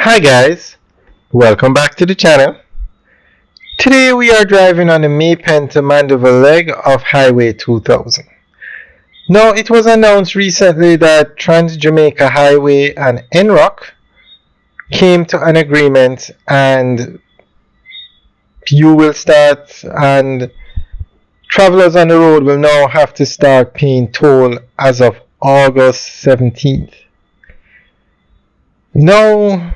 Hi guys, welcome back to the channel. Today we are driving on the Maypen to Mandeville leg of Highway 2000. Now it was announced recently that Trans-Jamaica Highway and NROC came to an agreement and you will start and travelers on the road will now have to start paying toll as of August 17th. Now,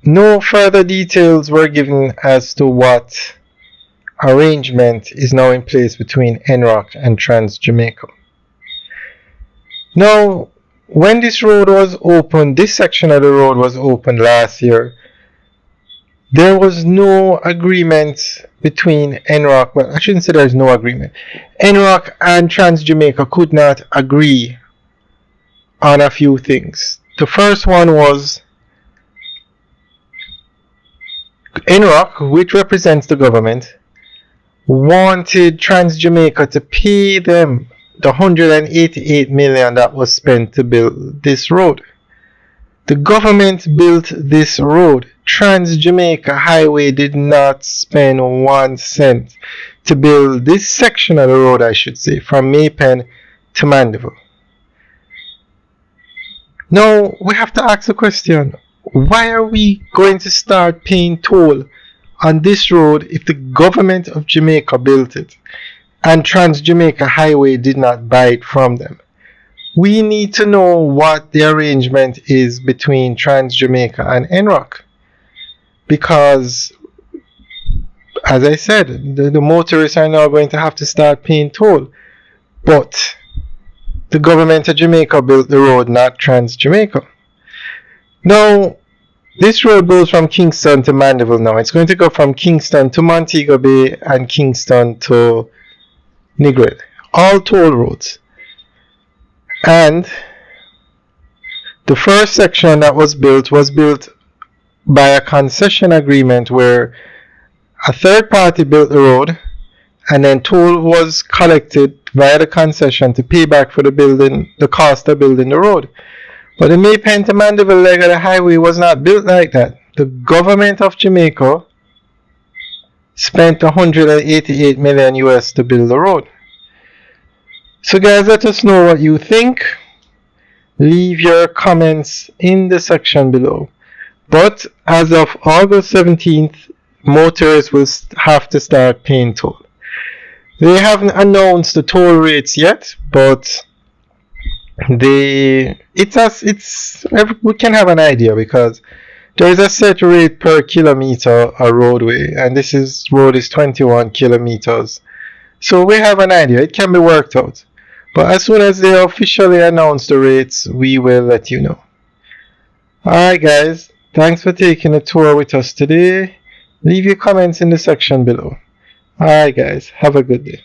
no further details were given as to what arrangement is now in place between NROC and Trans-Jamaica. Now, when this road was opened, this section of the road was opened last year, there was no agreement between NROC, well I shouldn't say there's no agreement. NROC and Trans-Jamaica could not agree on a few things. The first one was NROC, which represents the government, wanted Trans-Jamaica to pay them the $188 million that was spent to build this road. The government built this road. Trans-Jamaica Highway did not spend 1 cent to build this section of the road, I should say, from Maypen to Mandeville. Now, we have to ask the question, why are we going to start paying toll on this road if the government of Jamaica built it and Trans-Jamaica Highway did not buy it from them? We need to know what the arrangement is between Trans-Jamaica and NROC, because as I said, the motorists are now going to have to start paying toll, but the government of Jamaica built the road, not Trans-Jamaica. Now, this road goes from Kingston to Mandeville now. It's going to go from Kingston to Montego Bay and Kingston to Negril. All toll roads. And the first section that was built by a concession agreement where a third party built the road and then toll was collected via the concession to pay back for the cost of building the road. But the Maypen to Mandeville leg of the highway was not built like that. The government of Jamaica spent $188 million US to build the road. So guys, let us know what you think. Leave your comments in the section below. But as of August 17th, motorists will have to start paying toll. They haven't announced the toll rates yet, but we can have an idea because there is a set rate per kilometer a roadway, and this road is 21 kilometers. So we have an idea. It can be worked out. But as soon as they officially announce the rates, we will let you know. Alright guys, thanks for taking a tour with us today. Leave your comments in the section below. Alright guys, have a good day.